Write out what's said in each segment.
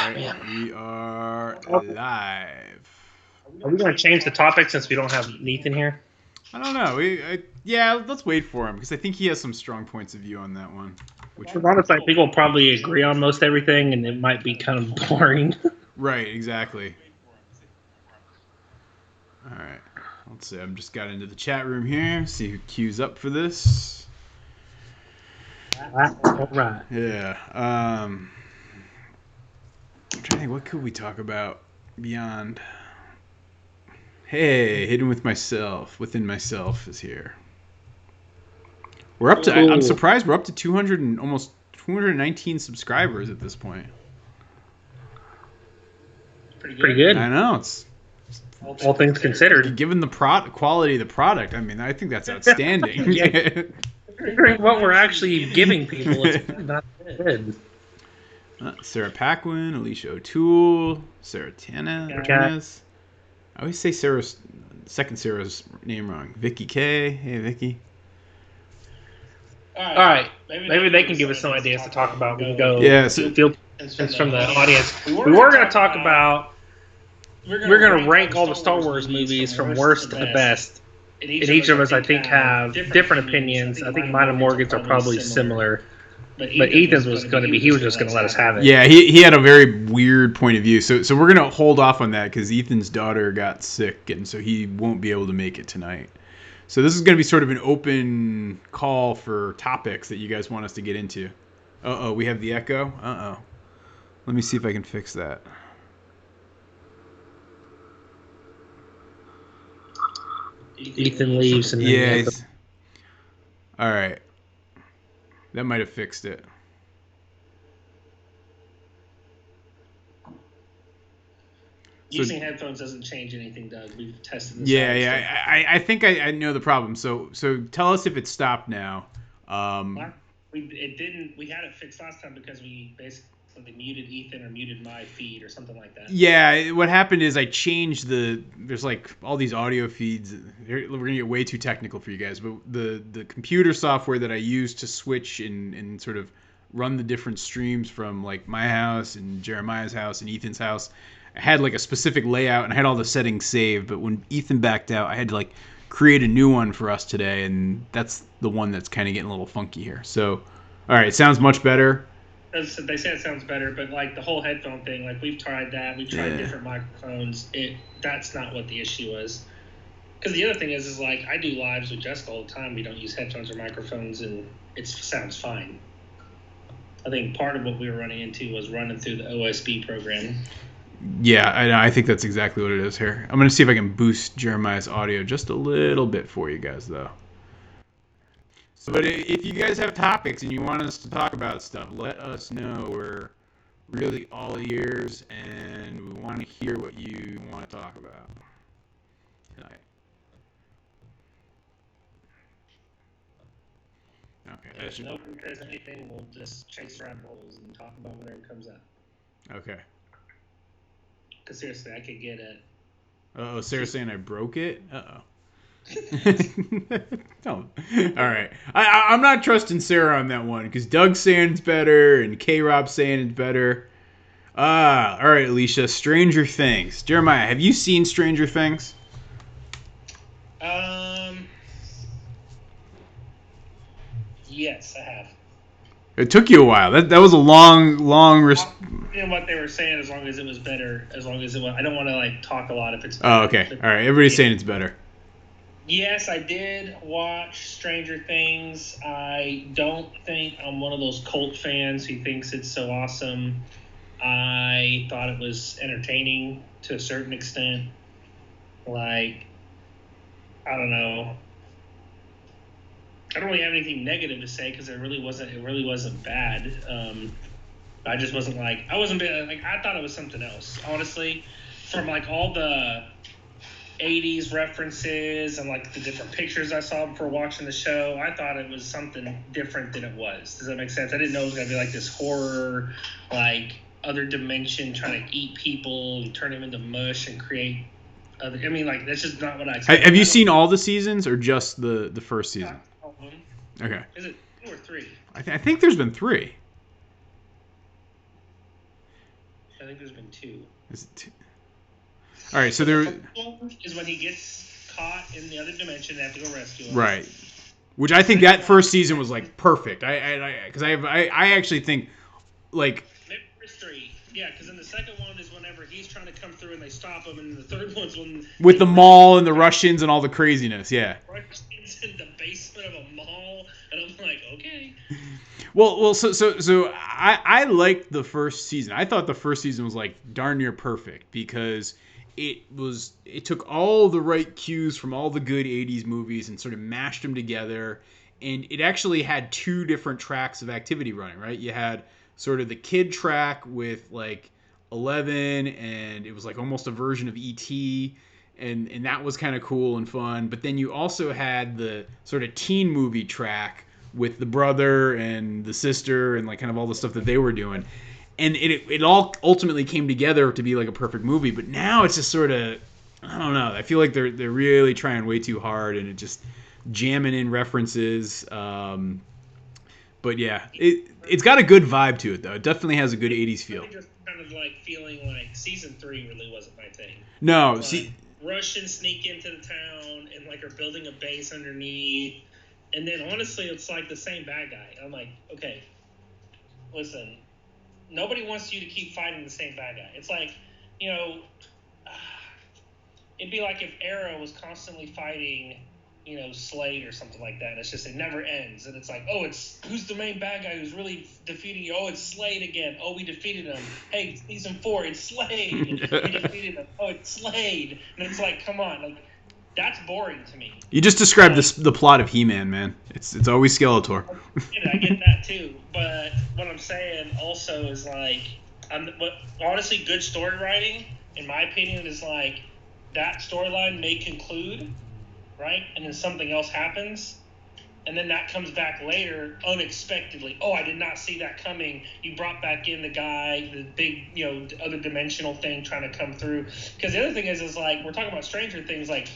All right, Man. we are Okay. live. Are we going to change the topic since we don't have Nathan here? I don't know. Yeah, let's wait for him because I think he has some strong points of view on that one. Because honestly, I think we'll probably agree on most everything, and it might be kind of boring. Right, exactly. All right, let's see. I'm just got into the chat room here. See who queues up for this. All right. Yeah. I'm trying to think. What could we talk about beyond? Hey, hidden within myself is here. We're up to. I'm surprised we're up to 200 and almost 219 subscribers at this point. Pretty good. I know, it's All things considered. given the quality of the product. I mean, I think that's outstanding. Yeah. Considering what we're actually giving people, it's not good. Sarah Paquin, Alicia O'Toole, Sarah Tanez. I always say Sarah's name wrong. Vicky K. Hey, Vicky. All right. Maybe they can give us some ideas to talk about. We can go field from the audience. We were going to talk about. We're going to rank all the Star Wars movies from worst to the best. And each of us, I think, have different opinions. I think mine and Morgan's are probably similar. But Ethan's was going to be, he was just going to let us have it. Yeah, he had a very weird point of view. So we're going to hold off on that because Ethan's daughter got sick, and so he won't be able to make it tonight. So this is going to be sort of an open call for topics that you guys want us to get into. Uh-oh, we have the echo? Uh-oh. Let me see if I can fix that. Ethan leaves. And yeah. All right. That might have fixed it. Using headphones doesn't change anything, Doug. We've tested this. Yeah. I think I know the problem. So tell us if it stopped now. It didn't. We had it fixed last time because we basically muted Ethan or muted my feed or something like that. Yeah, what happened is I changed there's like all these audio feeds. We're gonna get way too technical for you guys, but the computer software that I use to switch and sort of run the different streams from like my house and Jeremiah's house and Ethan's house, I had like a specific layout and I had all the settings saved. But when Ethan backed out, I had to like create a new one for us today, and that's the one that's kind of getting a little funky here. So, all right, it sounds much better. They say it sounds better, but like the whole headphone thing, like we've tried that. We've tried different microphones. That's not what the issue was. Because the other thing is like I do lives with Jessica all the time. We don't use headphones or microphones, and it sounds fine. I think part of what we were running into was running through the OSB program. Yeah, I think that's exactly what it is here. I'm going to see if I can boost Jeremiah's audio just a little bit for you guys, though. So, but if you guys have topics and you want us to talk about stuff, let us know. We're really all ears, and we want to hear what you want to talk about tonight. Okay. If no one says anything, we'll just chase rabbit holes and talk about whatever comes up. Okay. Because seriously, I could get it. Uh-oh, Sarah's saying I broke it? Uh-oh. No. All right. I'm not trusting Sarah on that one because Doug's saying it's better and K-Rob's saying it's better. All right, Alicia. Stranger Things. Jeremiah, have you seen Stranger Things? Yes, I have. It took you a while. That was a long. You know what they were saying. As long as it was better. As long as it was. I don't want to like talk a lot if it's. Oh, okay. All right. Everybody's saying it's better. Yes, I did watch Stranger Things. I don't think I'm one of those cult fans who thinks it's so awesome. I thought it was entertaining to a certain extent. Like, I don't know. I don't really have anything negative to say because it really wasn't bad. I just wasn't like I thought it was something else. Honestly, from like all the 80s references and like the different pictures I saw before watching the show, I thought it was something different than it was. Does that make sense? I didn't know it was gonna be like this horror, like other dimension trying to eat people and turn them into mush and create. That's just not what I expected. Have you seen all the seasons or just the first season? All of them. Okay. Is it 2 or 3? I think there's been 3. I think there's been 2. Is it 2? All right, so there is when he gets caught in the other dimension. They have to go rescue him. Right. Which I think that first season was like perfect. Because I actually think like. Maybe there's 3. Yeah, because in the second one is whenever he's trying to come through and they stop him, and the third one's when with the mall and the Russians and all the craziness. Yeah. Russians in the basement of a mall, and I'm like, okay. Well, so I liked the first season. I thought the first season was like darn near perfect because it took all the right cues from all the good 80s movies and sort of mashed them together, and it actually had 2 different tracks of activity running, right? You had sort of the kid track with like 11, and it was like almost a version of E.T., and that was kind of cool and fun. But then you also had the sort of teen movie track with the brother and the sister and like kind of all the stuff that they were doing. And it all ultimately came together to be like a perfect movie. But now it's just sort of, I don't know. I feel like they're really trying way too hard, and it just jamming in references. But yeah, it's got a good vibe to it though. It definitely has a good 80s feel. Just kind of like feeling like season 3 really wasn't my thing. No, like, Russians sneak into the town and like are building a base underneath, and then honestly, it's like the same bad guy. I'm like, okay, listen. Nobody wants you to keep fighting the same bad guy. It's like, it'd be like if Arrow was constantly fighting, Slade or something like that. It's just, it never ends. And it's like, oh, who's the main bad guy who's really defeating you? Oh, it's Slade again. Oh, we defeated him. Hey, season 4, it's Slade. We defeated him. Oh, it's Slade. And it's like, come on, like, that's boring to me. You just described the plot of He-Man, man. It's always Skeletor. I get that too, but what I'm saying also is like, honestly, good story writing, in my opinion, is like that storyline may conclude, right, and then something else happens, and then that comes back later unexpectedly. Oh, I did not see that coming. You brought back in the guy, the big, other dimensional thing trying to come through. Because the other thing is like, we're talking about Stranger Things, like,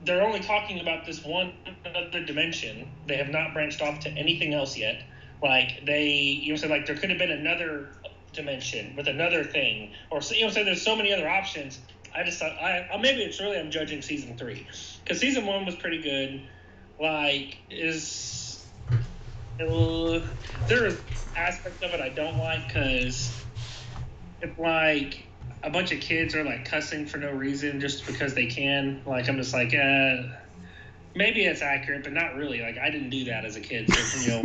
they're only talking about this one other dimension. They have not branched off to anything else yet. Like, like there could have been another dimension with another thing. Or, there's so many other options. I just thought, maybe it's really I'm judging season 3. Because season 1 was pretty good. Like, there are aspects of it I don't like, because it's like a bunch of kids are like cussing for no reason just because they can. Like, I'm just like, maybe it's accurate, but not really. Like, I didn't do that as a kid. So,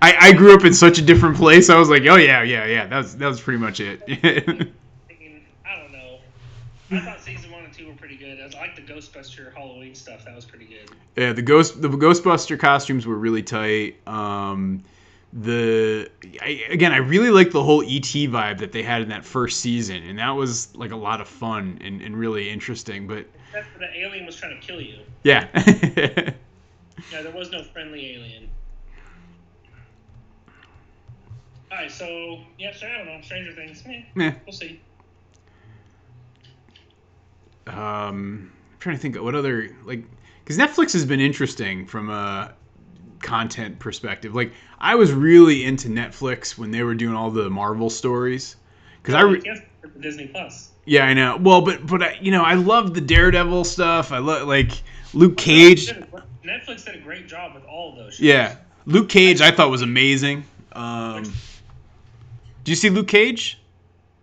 I grew up in such a different place. I was like, oh yeah. That was pretty much it. I don't know. I thought season 1 and 2 were pretty good. I like the Ghostbuster Halloween stuff. That was pretty good. Yeah, the Ghostbuster costumes were really tight. I really like the whole E.T. vibe that they had in that first season, and that was like a lot of fun and really interesting. But the alien was trying to kill you. Yeah. Yeah, there was no friendly alien. All right, so yeah, I don't know. Stranger Things, we'll see. I'm trying to think of what other, like, because Netflix has been interesting from a content perspective. Like, I was really into Netflix when they were doing all the Marvel stories. Disney Plus. Yeah, I know. Well, but I love the Daredevil stuff. I love, like, Luke Cage. Netflix did a great job with all of those shows. Yeah, Luke Cage I thought was amazing. Did you see Luke Cage?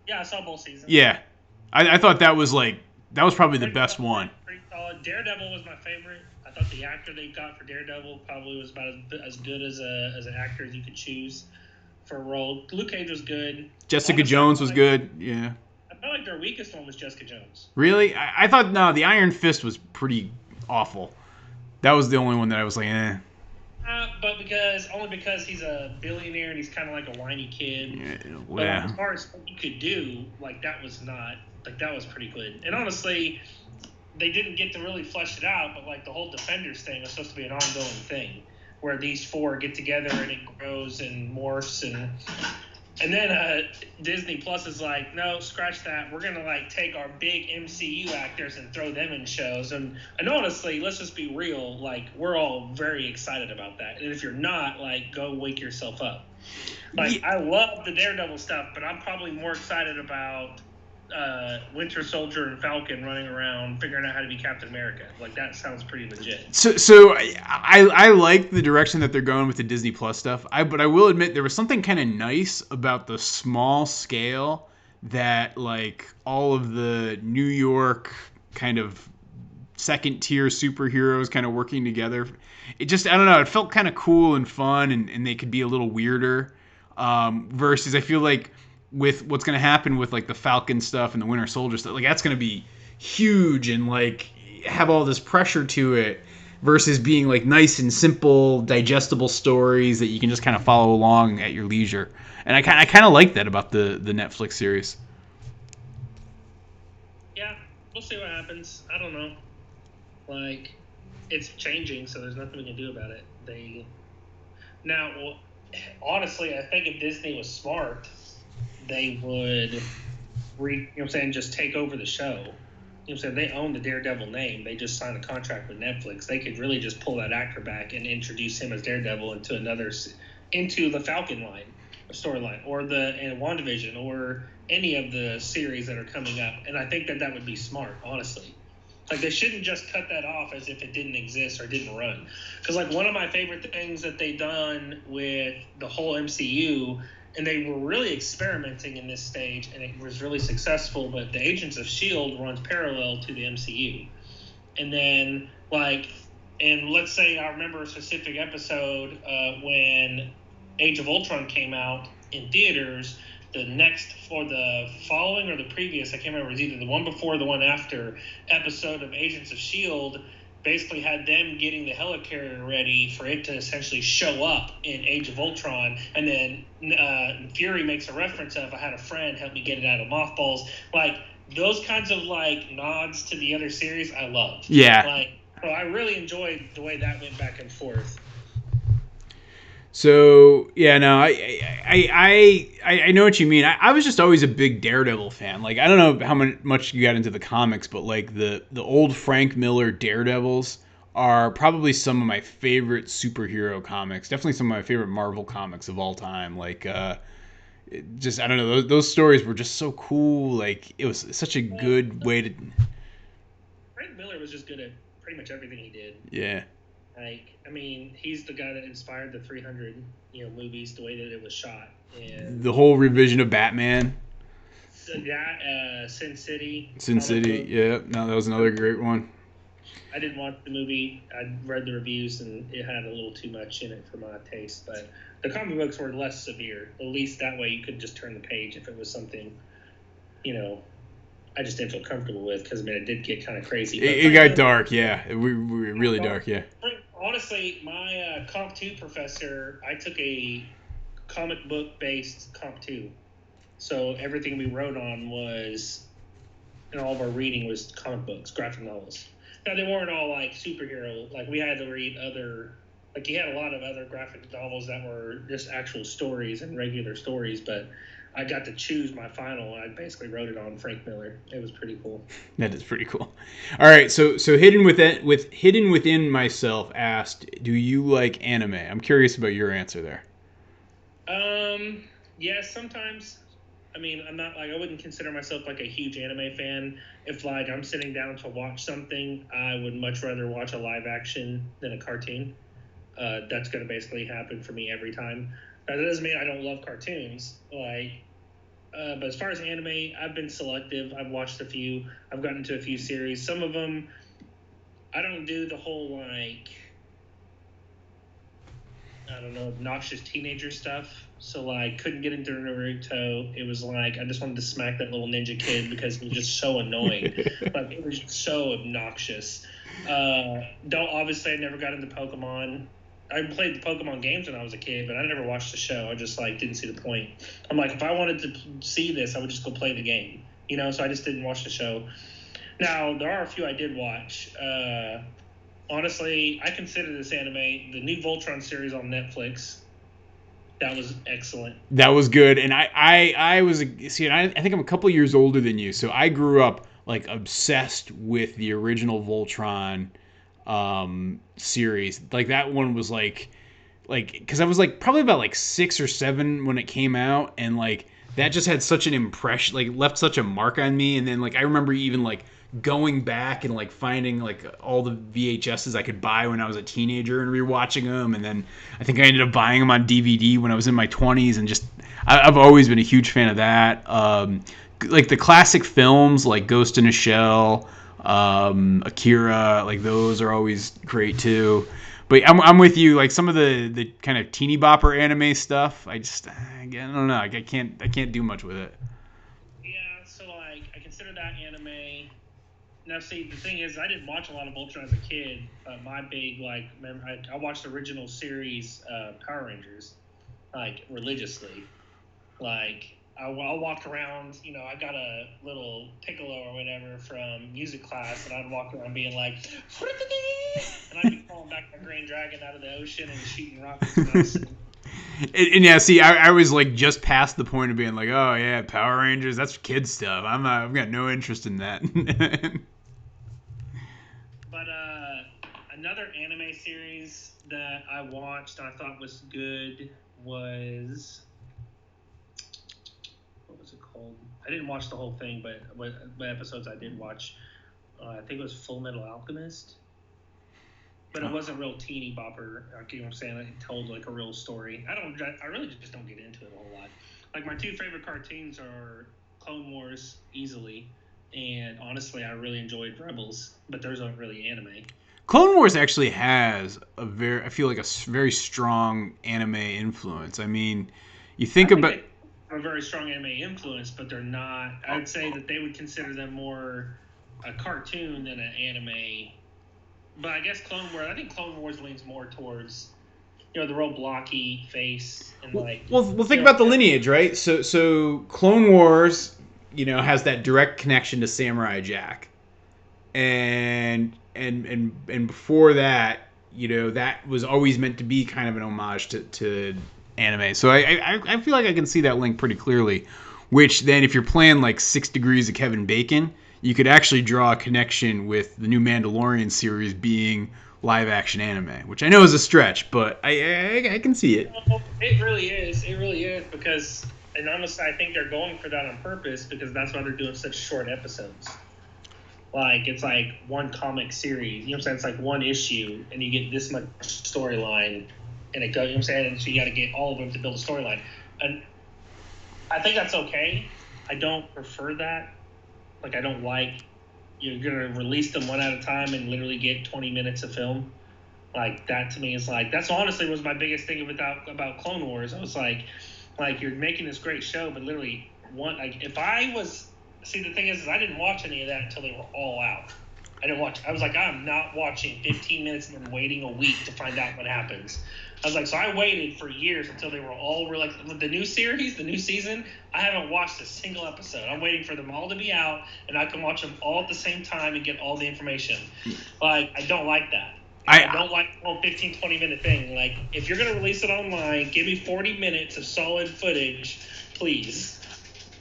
Yeah, I saw both seasons. Yeah, I thought that was probably the best one. Pretty solid. Daredevil was my favorite. I thought the actor they got for Daredevil probably was about as good as an actor as you could choose for a role. Luke Cage was good. Jessica Jones was good. Yeah. I felt like their weakest one was Jessica Jones. Really? I thought, no, the Iron Fist was pretty awful. That was the only one that I was like, eh. But only because he's a billionaire and he's kind of like a whiny kid. Yeah. But as far as what you could do, like, that was pretty good. And honestly, they didn't get to really flesh it out, but like the whole Defenders thing was supposed to be an ongoing thing where these 4 get together and it grows and morphs and then Disney Plus is like, no, scratch that. We're gonna like take our big MCU actors and throw them in shows. And honestly, let's just be real. Like, we're all very excited about that. And if you're not, like, go wake yourself up. Like, I love the Daredevil stuff, but I'm probably more excited about Winter Soldier and Falcon running around figuring out how to be Captain America. Like, that sounds pretty legit. So I like the direction that they're going with the Disney Plus stuff. But I will admit there was something kind of nice about the small scale that, like, all of the New York kind of second tier superheroes kind of working together. It just, I don't know, it felt kind of cool and fun, and they could be a little weirder. Versus I feel like with what's going to happen with, like, the Falcon stuff and the Winter Soldier stuff, like, that's going to be huge and, like, have all this pressure to it, versus being, like, nice and simple, digestible stories that you can just kind of follow along at your leisure. And I kind of like that about the Netflix series. Yeah, we'll see what happens. I don't know. Like, it's changing, so there's nothing we can do about it. Honestly, I think if Disney was smart, they would, just take over the show. They own the Daredevil name. They just signed a contract with Netflix. They could really just pull that actor back and introduce him as Daredevil into the Falcon line, storyline, or in WandaVision, or any of the series that are coming up. And I think that would be smart, honestly. Like, they shouldn't just cut that off as if it didn't exist or didn't run. Because, like, one of my favorite things that they done with the whole MCU, and they were really experimenting in this stage, and it was really successful, but the Agents of S.H.I.E.L.D. runs parallel to the MCU. And then, like, and let's say I remember a specific episode when Age of Ultron came out in theaters. The following or the previous, I can't remember, it was either the one before or the one after episode of Agents of S.H.I.E.L.D. basically had them getting the helicarrier ready for it to essentially show up in Age of Ultron. And then Fury makes a reference of, I had a friend help me get it out of mothballs. Like, those kinds of, like, nods to the other series, I love. Yeah. So I really enjoyed the way that went back and forth. So yeah, no, I know what you mean. I was just always a big Daredevil fan. Like, I don't know how much you got into the comics, but, like, the old Frank Miller Daredevils are probably some of my favorite superhero comics. Definitely some of my favorite Marvel comics of all time. Like, I don't know, those stories were just so cool. Like, it was such a good way to. Frank Miller was just good at pretty much everything he did. Yeah. Like, I mean, he's the guy that inspired the 300, movies, the way that it was shot. And the whole revision of Batman. Sin City. Sin City, yeah. No, that was another great one. I didn't watch the movie. I read the reviews, and it had a little too much in it for my taste. But the comic books were less severe. At least that way you could just turn the page if it was something, I just didn't feel comfortable with, because, I mean, it did get kind of crazy. It got dark, yeah. We were really dark, yeah. Honestly, my Comp 2 professor, I took a comic book-based Comp 2. So everything we wrote on was, and all of our reading was comic books, graphic novels. Now, they weren't all, like, superhero. Like, we had to read he had a lot of other graphic novels that were just actual stories and regular stories, but I got to choose my final, and I basically wrote it on Frank Miller. It was pretty cool. That is pretty cool. All right, so Hidden Within Myself asked, do you like anime? I'm curious about your answer there. Yes, sometimes. I mean, I'm not, like, I wouldn't consider myself, like, a huge anime fan. If, like, I'm sitting down to watch something, I would much rather watch a live action than a cartoon. That's going to basically happen for me every time. Now, that doesn't mean I don't love cartoons. But as far as anime, I've been selective. I've watched a few. I've gotten into a few series. Some of them, I don't do the whole, like, I don't know, obnoxious teenager stuff. So, like, couldn't get into Naruto. It was like, I just wanted to smack that little ninja kid because he was just so annoying. Like, it was just so obnoxious. Obviously, I never got into Pokemon. I played the Pokemon games when I was a kid, but I never watched the show. I just, like, didn't see the point. I'm like, if I wanted to see this, I would just go play the game. So I just didn't watch the show. Now, there are a few I did watch. Honestly, I consider this anime, the new Voltron series on Netflix. That was excellent. That was good. And I think I'm a couple years older than you, so I grew up, like, obsessed with the original Voltron series. Like, that one was, like, like, because I was like probably about like 6 or 7 when it came out, and like that just had such an impression, like left such a mark on me. And then like I remember even like going back and like finding like all the VHSs I could buy when I was a teenager and rewatching them. And then I think I ended up buying them on DVD when I was in my 20s, and just I've always been a huge fan of that. Like the classic films like Ghost in a Shell, Akira, like those are always great too. But I'm with you. Like some of the kind of teeny bopper anime stuff, I don't know. I can't do much with it. Yeah, so like I consider that anime. Now, see, the thing is, I didn't watch a lot of Ultra as a kid. My big I watched the original series Power Rangers, like religiously. Like I walked around, I got a little piccolo or whatever from music class, and I'd walk around being like, and I'd be calling back my Green Dragon out of the ocean and shooting rockets. And yeah, see, I was like just past the point of being like, oh yeah, Power Rangers, that's kid stuff. I've got no interest in that. But another anime series that I watched and I thought was good was, what was it called? I didn't watch the whole thing, but what episodes I did watch, I think it was Full Metal Alchemist. But it wasn't real teeny bopper. You know what I'm saying? It told like a real story. I really just don't get into it a whole lot. Like my two favorite cartoons are Clone Wars easily, and honestly, I really enjoyed Rebels. But those aren't really anime. Clone Wars actually has I feel like a very strong anime influence. I mean, you think about a very strong anime influence, but they're not. I would say that they would consider them more a cartoon than an anime. But I guess Clone Wars leans more towards, the real blocky face and like. Well, think about the lineage, right? So Clone Wars, has that direct connection to Samurai Jack, and before that, that was always meant to be kind of an homage to anime. So I feel like I can see that link pretty clearly. Which then, if you're playing like 6 Degrees of Kevin Bacon, you could actually draw a connection with the new Mandalorian series being live action anime, which I know is a stretch, but I can see it. It really is. It really is because, and honestly, I think they're going for that on purpose because that's why they're doing such short episodes. Like, it's like one comic series. You know what I'm saying? It's like one issue, and you get this much storyline, and it goes, you know what I'm saying? And so you got to get all of them to build a storyline. And I think that's okay. I don't prefer that. Like, I don't like you're going to release them one at a time and literally get 20 minutes of film. Like, that to me is like, that's honestly was my biggest thing about Clone Wars. I was like, you're making this great show, but literally, if I was, see, the thing is I didn't watch any of that until they were all out. I was like, I'm not watching 15 minutes and then waiting a week to find out what happens. I was like, so I waited for years until they were all like the new series, the new season. I haven't watched a single episode. I'm waiting for them all to be out, and I can watch them all at the same time and get all the information. Like, I don't like that. I don't like the whole 15, 20-minute thing. Like, if you're going to release it online, give me 40 minutes of solid footage, please.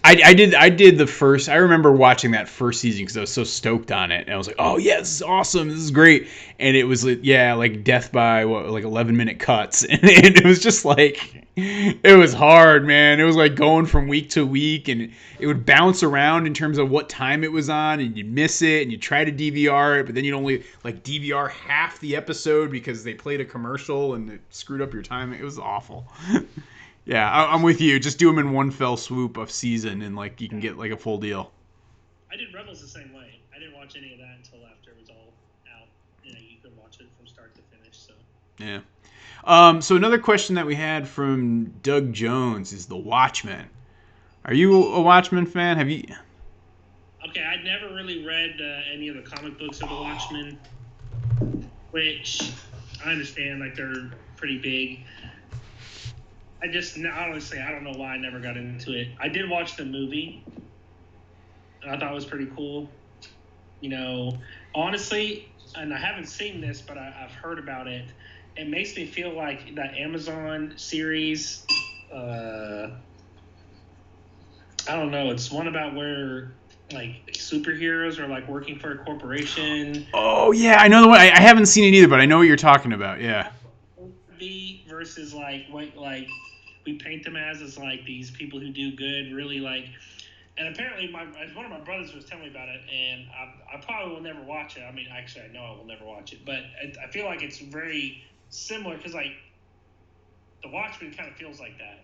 I did the first. I remember watching that first season because I was so stoked on it, and I was like, "Oh yeah, this is awesome! This is great!" And it was like death by 11-minute cuts, and it was just like it was hard, man. It was like going from week to week, and it would bounce around in terms of what time it was on, and you'd miss it, and you try to DVR it, but then you'd only like DVR half the episode because they played a commercial and it screwed up your time. It was awful. Yeah, I'm with you. Just do them in one fell swoop of season, and like you can get like a full deal. I did Rebels the same way. I didn't watch any of that until after it was all out. You could watch it from start to finish. So. Yeah. So another question that we had from Doug Jones is The Watchmen. Are you a Watchmen fan? Have you? Okay, I'd never really read any of the comic books of The Watchmen, which I understand, like they're pretty big. Honestly, I don't know why I never got into it. I did watch the movie, and I thought it was pretty cool. Honestly, and I haven't seen this, but I've heard about it. It makes me feel like that Amazon series, I don't know, it's one about where, like, superheroes are, like, working for a corporation. Oh, yeah, I know the one. I haven't seen it either, but I know what you're talking about, yeah. be versus like what like we paint them as like these people who do good, really like. And apparently, one of my brothers was telling me about it, and I probably will never watch it. I mean, actually, I know I will never watch it, but I feel like it's very similar because like The Watchmen kind of feels like that.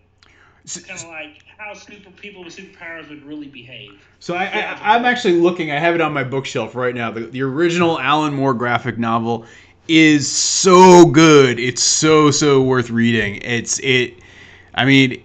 It's kind of like how people with superpowers would really behave. So I'm actually looking. I have it on my bookshelf right now. The original Alan Moore graphic novel is so good. It's so worth reading. I mean,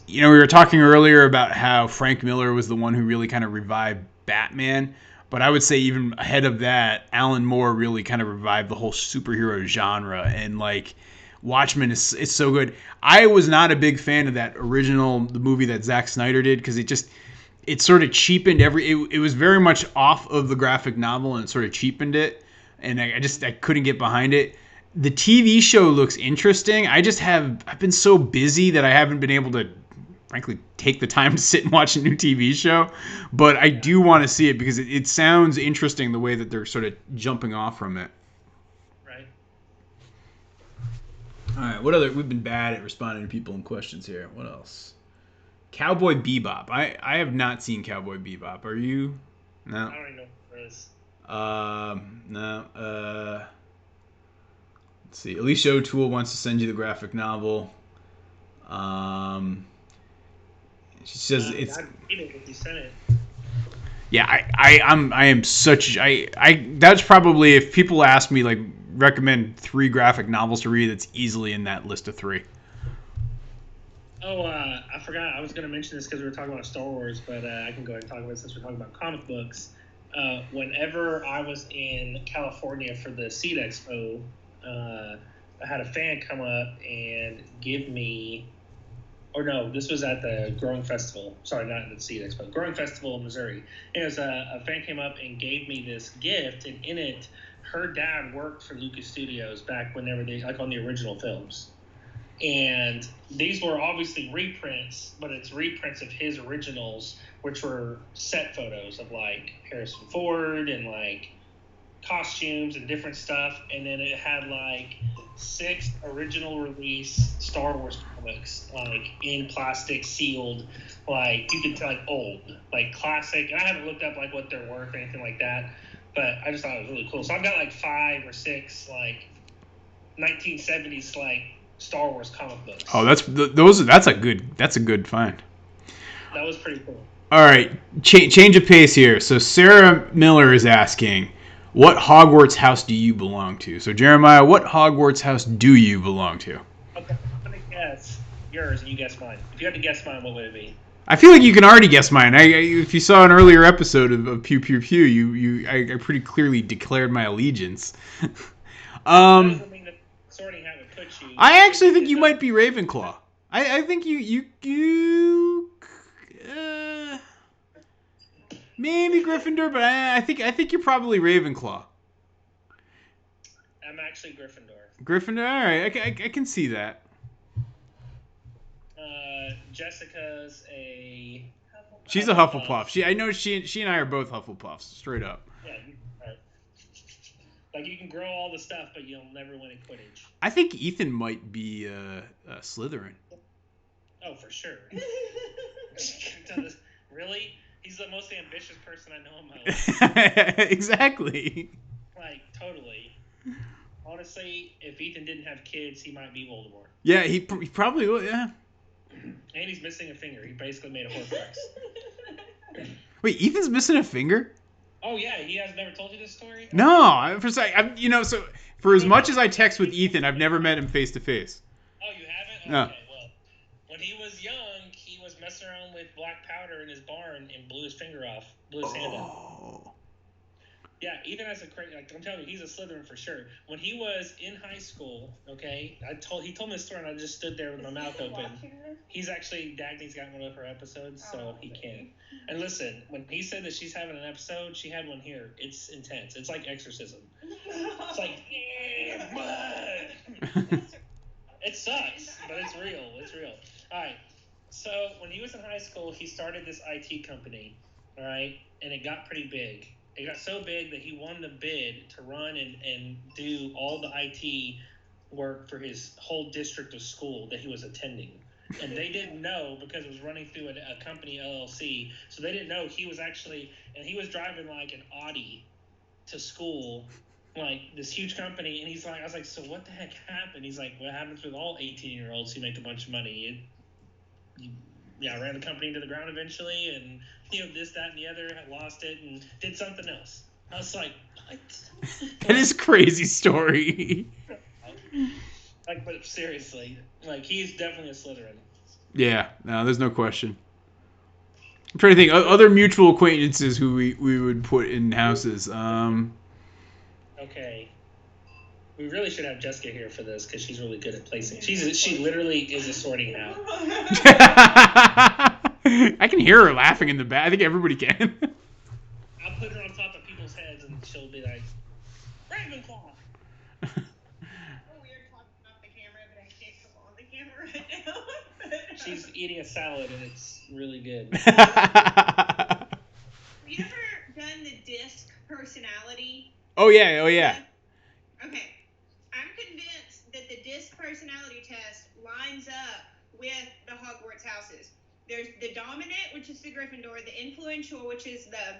we were talking earlier about how Frank Miller was the one who really kind of revived Batman. But I would say even ahead of that, Alan Moore really kind of revived the whole superhero genre. And like Watchmen is so good. I was not a big fan of that the movie that Zack Snyder did, because it sort of cheapened it was very much off of the graphic novel, and it sort of cheapened it, and I couldn't get behind it. The TV show looks interesting. I've been so busy that I haven't been able to frankly take the time to sit and watch a new TV show, but I do want to see it because it sounds interesting the way that they're sort of jumping off from it. Right. All right, what other? We've been bad at responding to people and questions here. What else? Cowboy Bebop. I have not seen Cowboy Bebop. Are you? No. I don't even know what it is. No. Let's see. Alicia O'Toole wants to send you the graphic novel. She says it's. I'd read it if you sent it. Yeah, I am such that's probably, if people ask me like recommend 3 graphic novels to read, that's easily in that list of 3. Oh, I forgot. I was going to mention this because we were talking about Star Wars, but I can go ahead and talk about it since we're talking about comic books. Whenever I was in California for the Seed Expo, I had a fan come up and give me, or no, this was at the Growing Festival. Sorry, not at the Seed Expo. Growing Festival in Missouri. And it was a fan came up and gave me this gift, and in it, her dad worked for Lucas Studios back whenever they, like on the original films. And these were obviously reprints, but it's reprints of his originals, which were set photos of like Harrison Ford and like costumes and different stuff. And then it had like 6 original release Star Wars comics, like in plastic, sealed, like you could tell, like old, like classic. And I haven't looked up like what they're worth or anything like that, but I just thought it was really cool. So I've got like 5 or 6 like 1970s like Star Wars comic books. Oh, that's a good find. That was pretty cool. All right, change of pace here. So Sarah Miller is asking, what Hogwarts house do you belong to? So Jeremiah, what Hogwarts house do you belong to? Okay, I'm gonna guess yours and you guess mine. If you had to guess mine, what would it be? I feel like you can already guess mine. If you saw an earlier episode of Pew Pew Pew, I pretty clearly declared my allegiance. Sorting hat would put you. I actually think you might be Ravenclaw. I think you maybe Gryffindor, but I think you're probably Ravenclaw. I'm actually Gryffindor. Gryffindor, all right. I can see that. Jessica's a. She's a Hufflepuff. I know she and I are both Hufflepuffs, straight up. Yeah, right. Like you can grow all the stuff, but you'll never win at Quidditch. I think Ethan might be Slytherin. Oh, for sure. Really? He's the most ambitious person I know in my life. Exactly. Like, totally. Honestly, if Ethan didn't have kids, he might be Voldemort. Yeah, he probably would, yeah. And he's missing a finger. He basically made a Horcrux. Wait, Ethan's missing a finger? Oh, yeah. He has never told you this story? No. So for as much as I text with Ethan, I've never met him face to face. Oh, you haven't? No. Okay, well, when he was young, he was messing around with black powder in his barn and blew his finger off. Blew his hand off. Yeah, Ethan has a crazy. Like I'm telling you, he's a Slytherin for sure. When he was in high school, okay, he told me this story, and I just stood there with my mouth open. He's actually Dagny's got one of her episodes, so he can. And listen, when he said that she's having an episode, she had one here. It's intense. It's like exorcism. It's like blood. It sucks, but it's real. It's real. All right. So when he was in high school, he started this IT company. All right, and it got pretty big. It got so big that he won the bid to run and do all the IT work for his whole district of school that he was attending. And they didn't know because it was running through a company LLC. So they didn't know he was actually, and he was driving like an Audi to school, like this huge company. And he's like, I was like, so what the heck happened? He's like, what happens with all 18-year-olds who make a bunch of money? I ran the company to the ground eventually, and this, that, and the other. I lost it and did something else. I was like, what? That is a crazy story. Like, but seriously, like, he's definitely a Slytherin. Yeah, no, there's no question. I'm trying to think other mutual acquaintances who we would put in houses. Okay, we really should have Jessica here for this because she's really good at placing. She literally is a sorting hat. I can hear her laughing in the back. I think everybody can. I'll put her on top of people's heads and she'll be like, Ravenclaw. She's eating a salad and it's really good. Have you ever done the disc personality? Oh yeah. Okay. I'm convinced that the disc personality test lines up with the Hogwarts houses. There's the dominant, which is the Gryffindor, the influential, which is the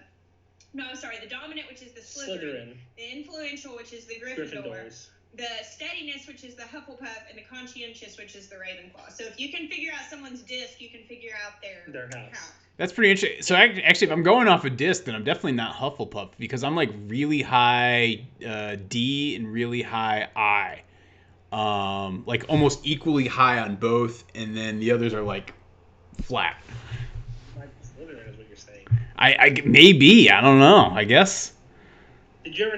dominant, which is the Slytherin. The influential, which is the Gryffindor. The steadiness, which is the Hufflepuff, and the conscientious, which is the Ravenclaw. So if you can figure out someone's disc, you can figure out their house. That's pretty interesting. So actually, if I'm going off a disc, then I'm definitely not Hufflepuff because I'm like really high D and really high I. Like almost equally high on both, and then the others are like flat. Like Slytherin is what you're saying. I maybe, I don't know. I guess. Did you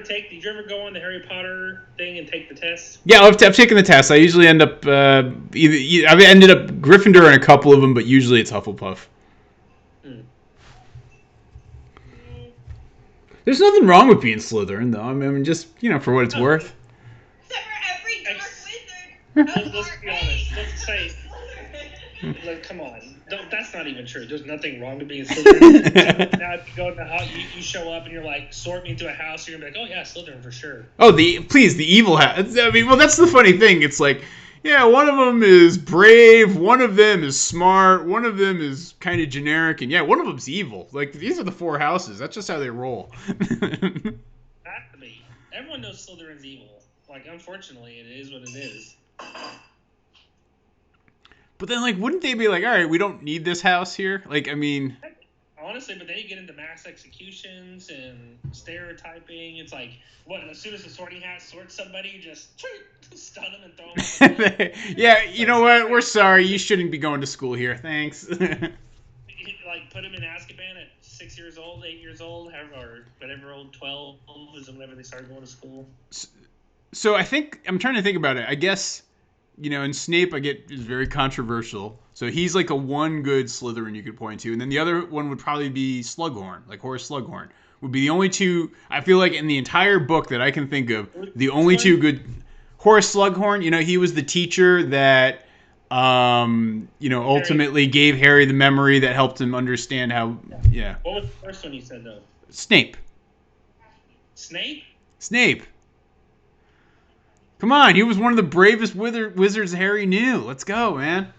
ever go on the Harry Potter thing and take the test? Yeah, I've taken the test. I usually end up I've ended up Gryffindor in a couple of them, but usually it's Hufflepuff. There's nothing wrong with being Slytherin, though. I mean, just for what it's worth. Except for every dark wizard. Let's be honest. Let's say, like, come on. That's not even true. There's nothing wrong with being Slytherin. Now, if you go to the house, you show up and you're like, sort me into a house, you're gonna be like, oh yeah, Slytherin for sure. Oh, the evil house. I mean, well, that's the funny thing. It's like, yeah, one of them is brave, one of them is smart, one of them is kind of generic, and yeah, one of them's evil. Like, these are the four houses. That's just how they roll. Exactly. Everyone knows Slytherin's evil. Like, unfortunately, it is what it is. But then, like, wouldn't they be like, all right, we don't need this house here? Like, I mean... Honestly, but then you get into mass executions and stereotyping. It's like, what, as soon as the sorting hat sorts somebody, you just stun them and throw them. Yeah, you know what? We're sorry. You shouldn't be going to school here. Thanks. Like, put them in Azkaban at 6 years old, 8 years old, or whatever old, 12 is whenever they started going to school. So I think, I'm trying to think about it. I guess... and Snape, is very controversial. So he's like a one good Slytherin you could point to. And then the other one would probably be Slughorn, like Horace Slughorn. Would be the only two, I feel like in the entire book that I can think of, the only two good... Horace Slughorn, he was the teacher that, ultimately gave Harry the memory that helped him understand how... Yeah. What was the first one you said, though? Snape. Snape? Come on, he was one of the bravest wizards Harry knew. Let's go, man.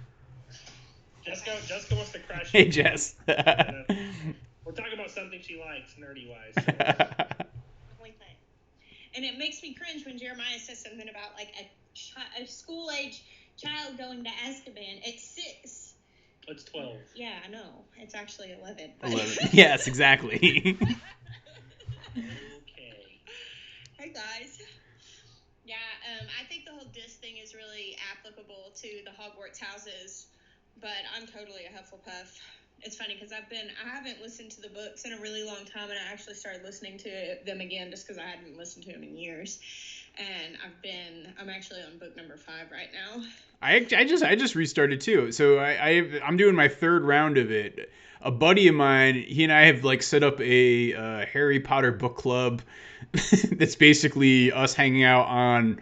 Jessica wants to crash. Hey, Jess. We're talking about something she likes, nerdy-wise. And it makes me cringe when Jeremiah says something about, like, a school-age child going to Azkaban at 6. It's 12. Yeah, I know. It's actually 11. 11. Yes, exactly. Okay. Hey, guys. Yeah, I think the whole disc thing is really applicable to the Hogwarts houses, but I'm totally a Hufflepuff. It's funny because I haven't listened to the books in a really long time, and I actually started listening to them again just because I hadn't listened to them in years. And I'm actually on book number 5 right now. I just restarted too. So I'm doing my 3rd round of it. A buddy of mine, he and I have like set up a Harry Potter book club. That's basically us hanging out on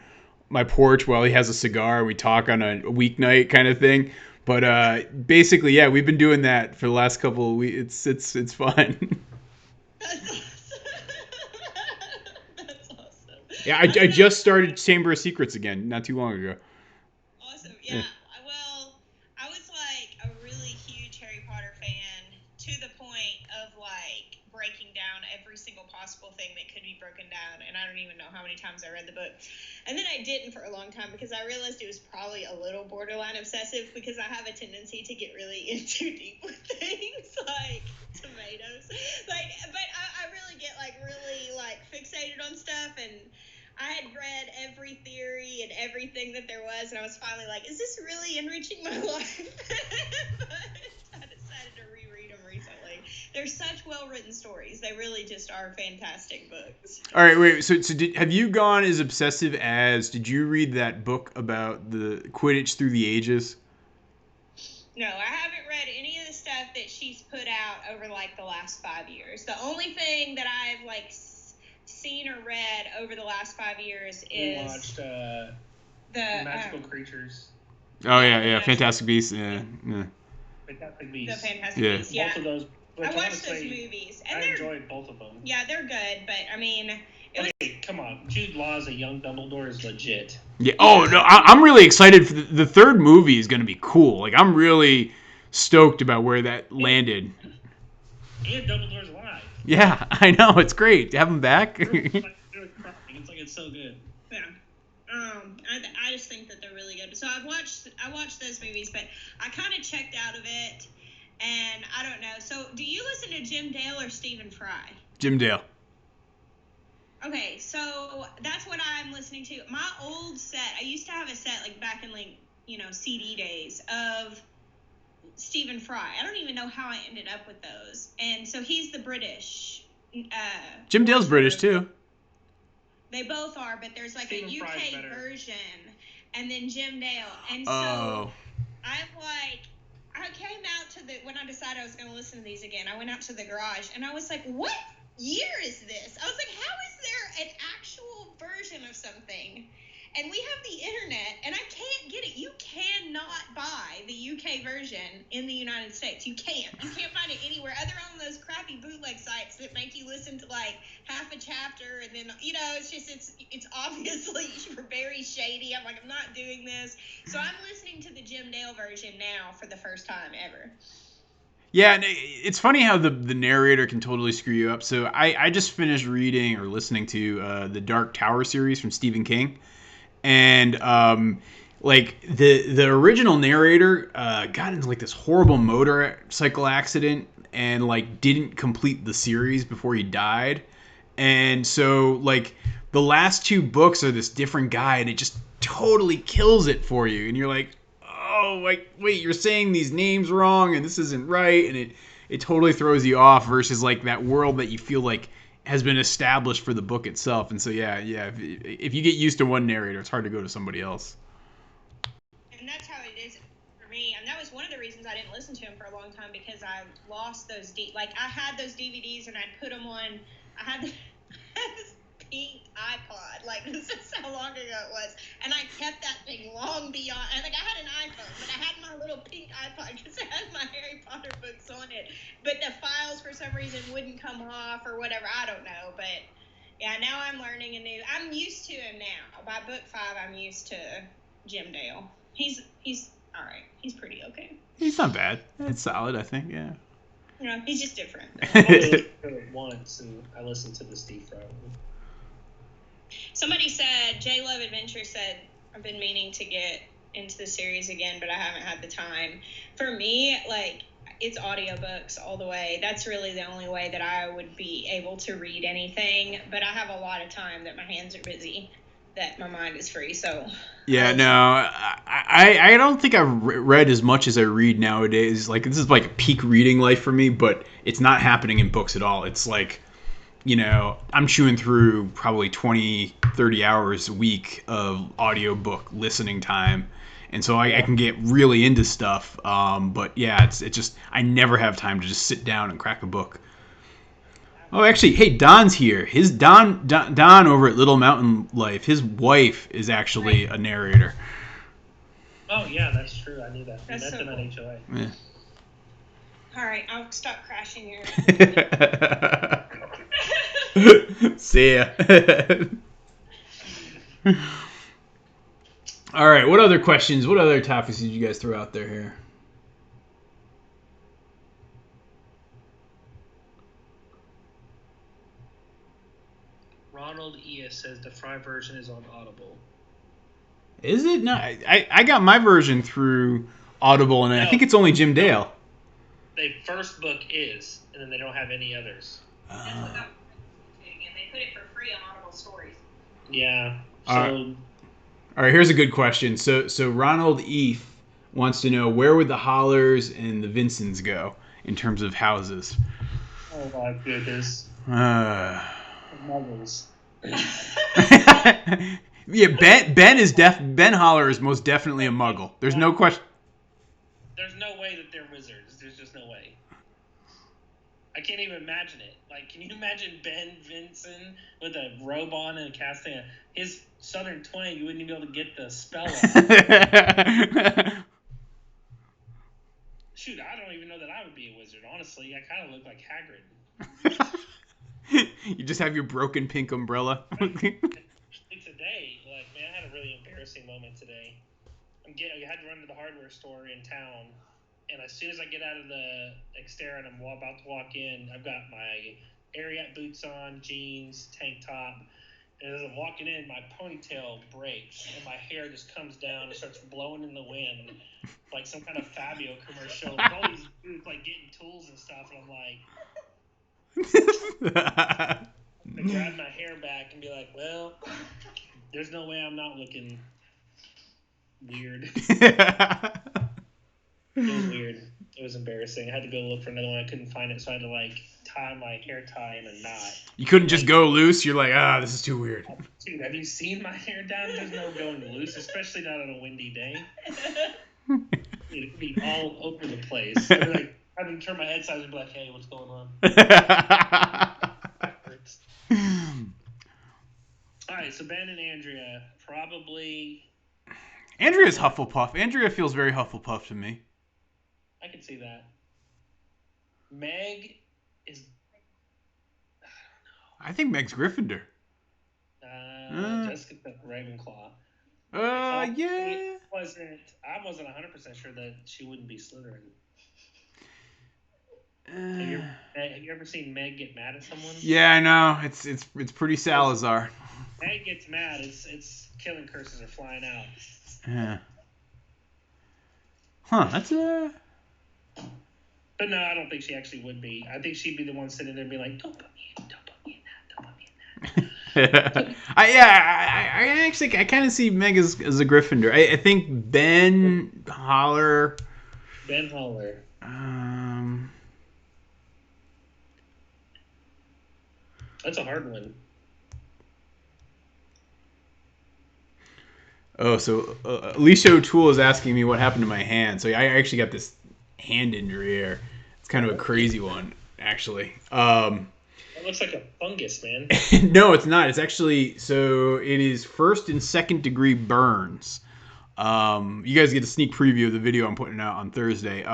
my porch while he has a cigar. We talk on a weeknight kind of thing. But basically, yeah, we've been doing that for the last couple of weeks. It's fun. That's awesome. That's awesome. Yeah, I just started Chamber of Secrets again not too long ago. Awesome. Yeah. Well, I was like a really huge Harry Potter fan to the point of like breaking down every single possible thing that could be broken down, and I don't even know how many times I read the book. And then I didn't for a long time because I realized it was probably a little borderline obsessive because I have a tendency to get really in too deep with things like tomatoes. Like, but I really get like really like fixated on stuff, and I had read every theory and everything that there was, and I was finally like, is this really enriching my life? But I decided to reread them recently. They're such well-written stories. They really just are fantastic books. All right, wait. So have you gone as obsessive as, did you read that book about the Quidditch Through the Ages? No, I haven't read any of the stuff that she's put out over, like, the last 5 years. The only thing that I've, like, seen or read over the last 5 years is... We watched the Magical Creatures. Oh, yeah. Fantastic Beasts, yeah. Fantastic Beasts. The Fantastic Beasts, yeah. Both of those. I watched those movies. And I enjoyed both of them. Yeah, they're good, but, I mean... Come on. Jude Law as a young Dumbledore is legit. Yeah. Oh, no, I'm really excited for the third movie is going to be cool. Like, I'm really stoked about where that landed. And Dumbledore's alive. Yeah, I know. It's great. Have him back. It's like it's so good. Yeah. I just think that they're really good. So I watched those movies, but I kind of checked out of it, and I don't know. So do you listen to Jim Dale or Stephen Fry? Jim Dale. Okay, so that's what I'm listening to. My old set, I used to have a set like back in like, CD days of Stephen Fry. I don't even know how I ended up with those. And so he's the British. Jim Dale's British too. They both are, but there's like Stephen a UK version and then Jim Dale. And so I came out to when I decided I was going to listen to these again, I went out to the garage and I was like, what year is this? I was like, how is there an actual version of something? And we have the internet, and I can't get it. You cannot buy the UK version in the United States. You can't. You can't find it anywhere other on those crappy bootleg sites that make you listen to like half a chapter, and then it's obviously very shady. I'm like, I'm not doing this. So I'm listening to the Jim Dale version now for the first time ever. Yeah, and it's funny how the narrator can totally screw you up. So I just finished reading or listening to the Dark Tower series from Stephen King. And like the original narrator got into like this horrible motorcycle accident and like didn't complete the series before he died. And so like the last two books are this different guy and it just totally kills it for you. And you're like, oh, like, wait, you're saying these names wrong and this isn't right. And it totally throws you off versus like that world that you feel like has been established for the book itself. And so, yeah. If you get used to one narrator, it's hard to go to somebody else. And that's how it is for me. And that was one of the reasons I didn't listen to him for a long time because I lost those. I had those DVDs and I'd put them on. I had this pink iPod. Like, this is how long ago it was. And I kept that thing long beyond. I had an iPhone, but I had my little pink iPod because it had my Harry Potter books on it. But the files, for some reason, wouldn't come off or whatever. I don't know. But, yeah, now I'm learning I'm used to him now. By book 5, I'm used to Jim Dale. He's all right. He's pretty okay. He's not bad. It's solid, I think, yeah. Yeah, he's just different. I listened to it once, and I listened to the Steve Fry one. Somebody said, J Love Adventure said, I've been meaning to get into the series again, but I haven't had the time. For me, like, it's audiobooks all the way. That's really the only way that I would be able to read anything. But I have a lot of time that my hands are busy, that my mind is free. So yeah, no, I don't think I've read as much as I read nowadays. Like, this is like a peak reading life for me, but it's not happening in books at all. It's like, I'm chewing through probably 20, 30 hours a week of audiobook listening time. And so I can get really into stuff. But yeah, it's just, I never have time to just sit down and crack a book. Oh, actually, hey, Don's here. Don over at Little Mountain Life, his wife is actually a narrator. Oh, yeah, that's true. I knew that. That's That's so an cool. HOA. Yeah. All right, I'll stop crashing here. See ya. All right. What other questions? What other topics did you guys throw out there here? Ronald E.S. says the Fry version is on Audible. Is it? No, I got my version through Audible, and I think it's only Jim Dale. The first book is, and then they don't have any others. That's what got and they put it for free on Audible Stories. Yeah. So. All right. Here's a good question. So Ronald E. wants to know, where would the Hollers and the Vincents go in terms of houses? Oh my goodness. Muggles. Yeah, Ben Holler is most definitely a Muggle. There's no question. There's no way that they're wizards. There's just no way. I can't even imagine it. Like, can you imagine Ben Vincent with a robe on and casting his Southern twang? You wouldn't even be able to get the spell off. Shoot, I don't even know that I would be a wizard. Honestly, I kind of look like Hagrid. You just have your broken pink umbrella. Today, like, man, I had a really embarrassing moment today. I had to run to the hardware store in town, and as soon as I get out of the Xterra and I'm about to walk in, I've got my Ariat boots on, jeans, tank top, and as I'm walking in, my ponytail breaks, and my hair just comes down and starts blowing in the wind, like some kind of Fabio commercial. With all these dudes, like, getting tools and stuff, and I'm like... I grab my hair back and be like, well, there's no way I'm not looking weird. It was weird. It was embarrassing. I had to go look for another one. I couldn't find it, so I had to, like, tie my hair tie in a knot. You couldn't just go loose? You're like, this is too weird. Dude, have you seen my hair down? There's no going loose, especially not on a windy day. It'd be all over the place. Like, I didn't turn my head sides and be like, hey, what's going on? All right, so Ben and Andrea, probably... Andrea's Hufflepuff. Andrea feels very Hufflepuff to me. I can see that. Meg is... I think Meg's Gryffindor. Jessica's Ravenclaw. Yeah. I wasn't 100% sure that she wouldn't be Slytherin. Have you ever seen Meg get mad at someone? Yeah, I know. It's pretty Salazar. Meg gets mad. It's killing curses are flying out. Yeah. Huh? That's a. But no, I don't think she actually would be. I think she'd be the one sitting there and be like, "Don't put me in that. I kind of see Meg as a Gryffindor. I think Ben Holler. Ben Holler. That's a hard one. Oh, so Alicia O'Toole is asking me what happened to my hand. So I actually got this hand injury here. It's kind of a crazy one, actually. It looks like a fungus, man. No, it's not. It's actually, so it is first and second degree burns. You guys get a sneak preview of the video I'm putting out on Thursday.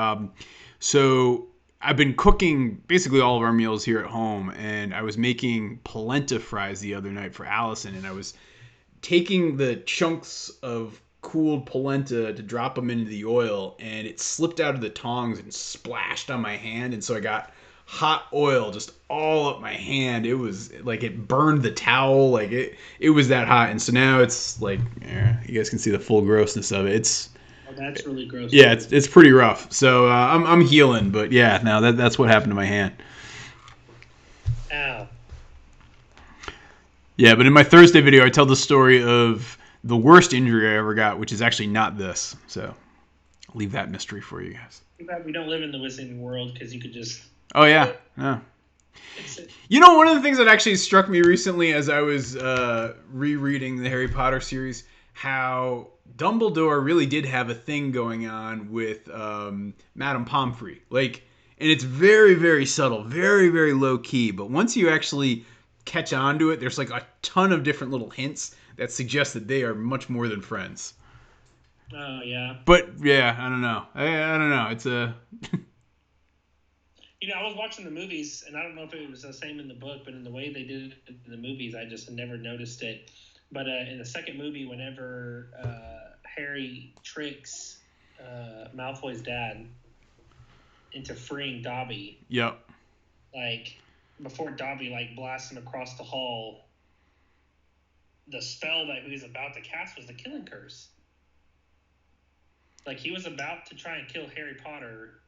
So I've been cooking basically all of our meals here at home, and I was making polenta fries the other night for Allison, and I was taking the chunks of cooled polenta to drop them into the oil, and it slipped out of the tongs and splashed on my hand, and so I got hot oil just all up my hand. It was like it burned the towel, like it was that hot. And so now it's like, you guys can see the full grossness of it. That's really gross. Yeah, it's pretty rough. So I'm healing, but yeah, now that's what happened to my hand. Ow. Yeah, but in my Thursday video, I tell the story of the worst injury I ever got, which is actually not this. So I'll leave that mystery for you guys. Too bad we don't live in the Wizarding world, because you could just... Oh, yeah. You know, one of the things that actually struck me recently as I was rereading the Harry Potter series, how Dumbledore really did have a thing going on with Madame Pomfrey. Like, and it's very, very subtle, very, very low key. But once you actually catch on to it, there's like a ton of different little hints that suggest that they are much more than friends. Oh, yeah. But, yeah, I don't know. I don't know. It's a... You know, I was watching the movies, and I don't know if it was the same in the book, but in the way they did it in the movies, I just never noticed it. But in the second movie, whenever Harry tricks Malfoy's dad into freeing Dobby. Yep. Like, before Dobby, like, blasts him across the hall, the spell that he was about to cast was the Killing Curse. Like, he was about to try and kill Harry Potter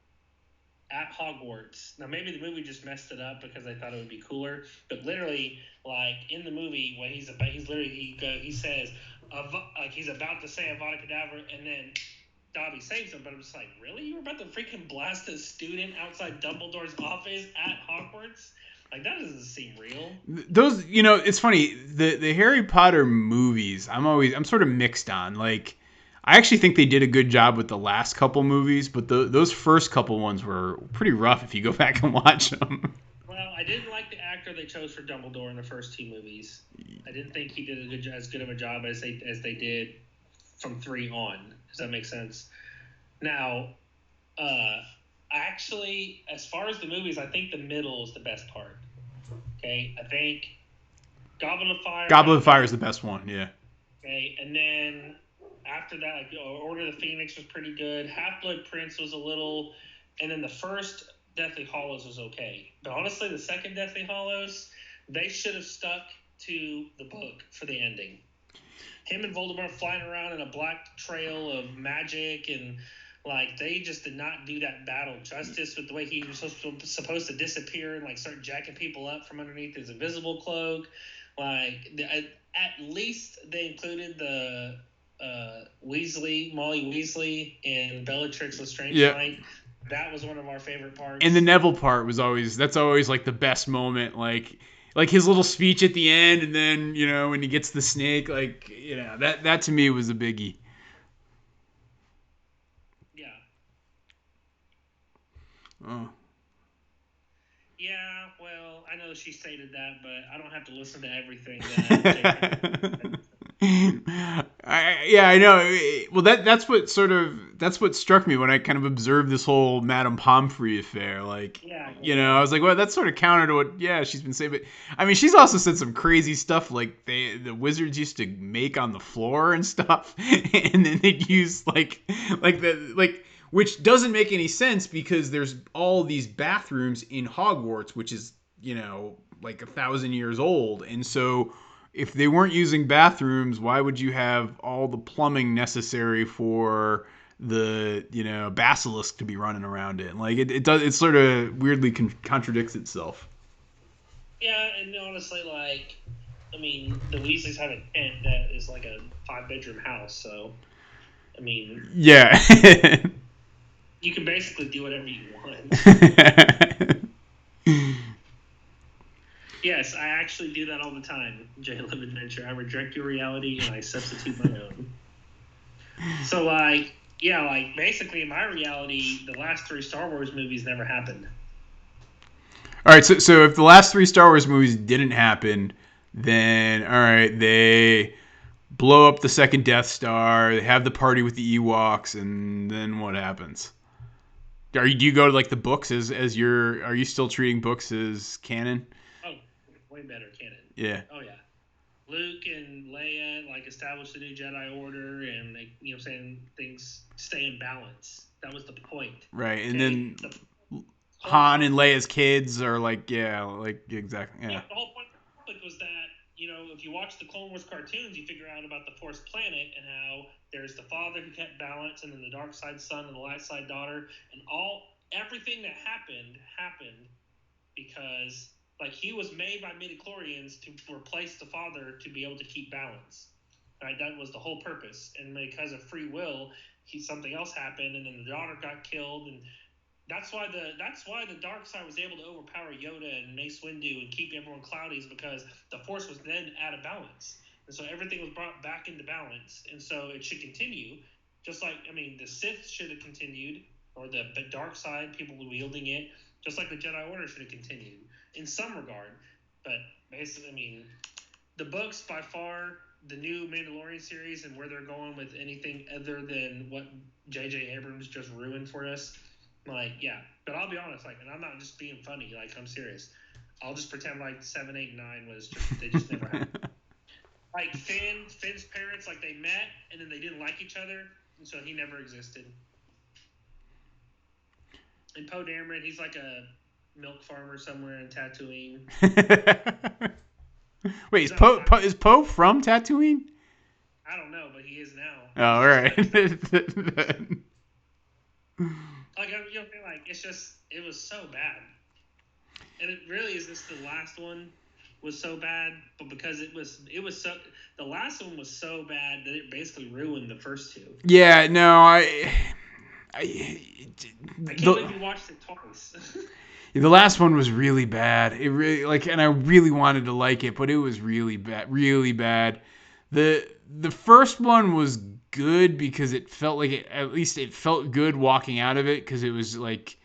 at Hogwarts. Now, maybe the movie just messed it up because they thought it would be cooler. But literally, like, in the movie, when he says, like, he's about to say Avada Kedavra, and then Dobby saves him. But I'm just like, really? You were about to freaking blast a student outside Dumbledore's office at Hogwarts? Like, that doesn't seem real. Those, it's funny. The Harry Potter movies, I'm sort of mixed on. Like, I actually think they did a good job with the last couple movies, but those first couple ones were pretty rough if you go back and watch them. Well, I didn't like the actor they chose for Dumbledore in the first two movies. I didn't think he did as good of a job as they did from 3 on. Does that make sense? Now, actually, as far as the movies, I think the middle is the best part. Okay, I think Goblet of Fire. Goblet of Fire is the best one, yeah. Okay, and then after that, like, Order of the Phoenix was pretty good. Half-Blood Prince was a little, and then the first Deathly Hallows was okay. But honestly, the second Deathly Hallows, they should have stuck to the book for the ending. Him and Voldemort flying around in a black trail of magic, and like, they just did not do that battle justice with the way he was supposed to disappear and like start jacking people up from underneath his invisible cloak. Like, at least they included the Molly Weasley and Bellatrix Lestrange fight. That was one of our favorite parts. And the Neville part was that's always like the best moment. Like his little speech at the end, and then when he gets the snake, like that to me was a biggie. Yeah. Oh. Yeah, well, I know she stated that, but I don't have to listen to everything that. I know. Well, that's what struck me when I kind of observed this whole Madame Pomfrey affair. Like, I was like, well, that's sort of counter to what, she's been saying. But I mean, she's also said some crazy stuff, like the wizards used to make on the floor and stuff, and then they'd use which doesn't make any sense because there's all these bathrooms in Hogwarts, which is like 1,000 years old, and so. If they weren't using bathrooms, why would you have all the plumbing necessary for the basilisk to be running around it? Like it sort of weirdly contradicts itself. Yeah, and honestly, like, I mean, the Weasleys have a tent that is like a 5-bedroom house, so I mean, yeah, you can basically do whatever you want. Yes, I actually do that all the time, J-Love Adventure. I reject your reality and I substitute my own. So, like, basically in my reality, the last 3 Star Wars movies never happened. All right, so if the last 3 Star Wars movies didn't happen, then, all right, they blow up the second Death Star, they have the party with the Ewoks, and then what happens? Do you go to, like, the books as your... Are you still treating books as canon? Oh, way better canon. Yeah. Oh, yeah. Luke and Leia, like, established the new Jedi Order, and, they, things stay in balance. That was the point. Right, and then Han and Leia's kids are, like, exactly, yeah. The whole point of the conflict was that, if you watch the Clone Wars cartoons, you figure out about the Force planet and how there's the father who kept balance, and then the dark side son and the light side daughter, and everything that happened because, like, he was made by midichlorians to replace the father to be able to keep balance. Right? That was the whole purpose. And because of free will, something else happened, and then the daughter got killed, and that's why the dark side was able to overpower Yoda and Mace Windu and keep everyone cloudy, is because the Force was then out of balance. And so everything was brought back into balance. And so it should continue. Just like, the Sith should have continued, or the dark side, people wielding it, just like the Jedi Order should have continued in some regard. But basically, the books, by far, the new Mandalorian series and where they're going with anything other than what J.J. Abrams just ruined for us, but I'll be honest, and I'm not just being funny, I'm serious. I'll just pretend 7, 8, and 9 was they just never happened. Like Finn's parents, like they met and then they didn't like each other, and so he never existed. And Poe Dameron, he's like a milk farmer somewhere in Tatooine. Wait, is Poe from Tatooine? I don't know, but he is now. Oh, all right. It was so bad, and it really is just the last one was so bad, but because it was so the last one was so bad that it basically ruined the first two. Yeah, no, I can't believe you watched it twice. The last one was really bad. It really and I really wanted to like it, but it was really bad, really bad. The first one was good because it felt like at least it felt good walking out of it because it was like,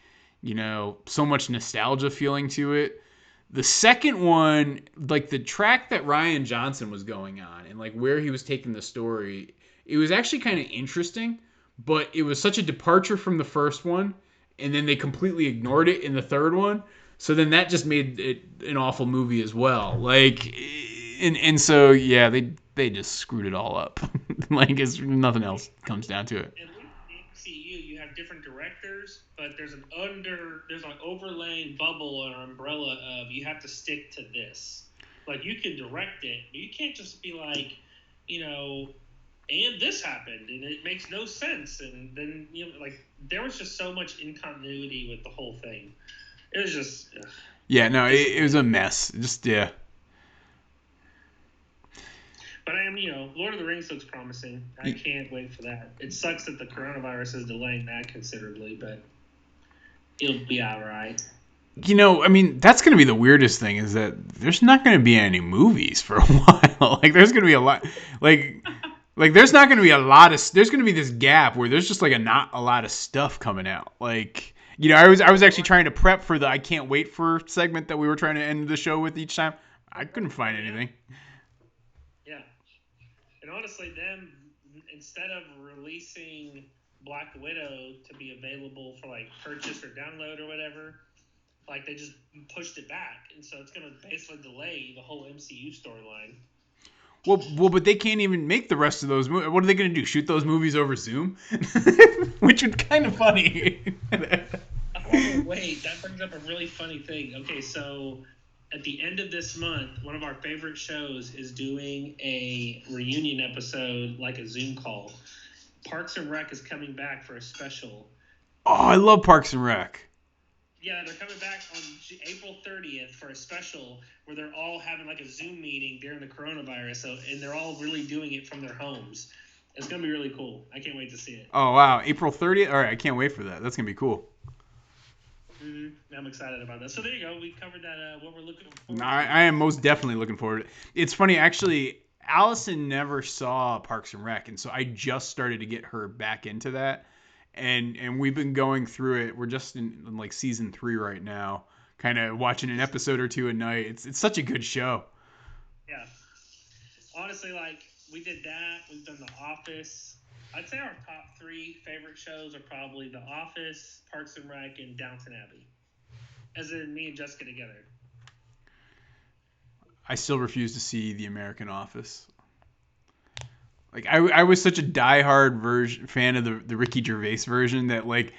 so much nostalgia feeling to it. The second one, like the track that Rian Johnson was going on and like where he was taking the story, it was actually kind of interesting, but it was such a departure from the first one, and then they completely ignored it in the third one. So then that just made it an awful movie as well. Like, and so yeah, they just screwed it all up. Like, it's nothing else comes down to it. In the MCU, you have different directors, but there's an overlaying bubble or umbrella of you have to stick to this. Like, you can direct it, but you can't just be like, and this happened, and it makes no sense. And then, there was just so much incontinuity with the whole thing. It was just... Yeah, no, it was a mess. Just, yeah. But Lord of the Rings looks promising. I can't wait for that. It sucks that the coronavirus is delaying that considerably, but it'll be all right. That's going to be the weirdest thing is that there's not going to be any movies for a while. Like, there's going to be a lot... Like there's not going to be there's going to be this gap where there's just like not a lot of stuff coming out. Like, I was actually trying to prep for the I can't wait for segment that we were trying to end the show with each time. I couldn't find anything. Yeah. And honestly, instead of releasing Black Widow to be available for like purchase or download or whatever, like they just pushed it back. And so it's going to basically delay the whole MCU storyline. Well, but they can't even make the rest of those movies. What are they going to do? Shoot those movies over Zoom? Which would kind of funny. Oh, wait, that brings up a really funny thing. Okay, so at the end of this month, one of our favorite shows is doing a reunion episode, like a Zoom call. Parks and Rec is coming back for a special. Oh, I love Parks and Rec. Yeah, they're coming back on April 30th for a special where they're all having like a Zoom meeting during the coronavirus, and they're all really doing it from their homes. It's going to be really cool. I can't wait to see it. Oh, wow. April 30th? All right, I can't wait for that. That's going to be cool. Mm-hmm. I'm excited about that. So there you go. We covered that, what we're looking for. I am most definitely looking forward to it. It's funny, actually, Allison never saw Parks and Rec, and so I just started to get her back into that. And we've been going through it. We're just in like season 3 right now, kind of watching an episode or two a night. It's such a good show. Yeah. Honestly, like, we did that. We've done The Office. I'd say our top 3 favorite shows are probably The Office, Parks and Rec, and Downton Abbey. As in me and Jessica together. I still refuse to see The American Office. Like, I was such a diehard fan of the Ricky Gervais version that, like,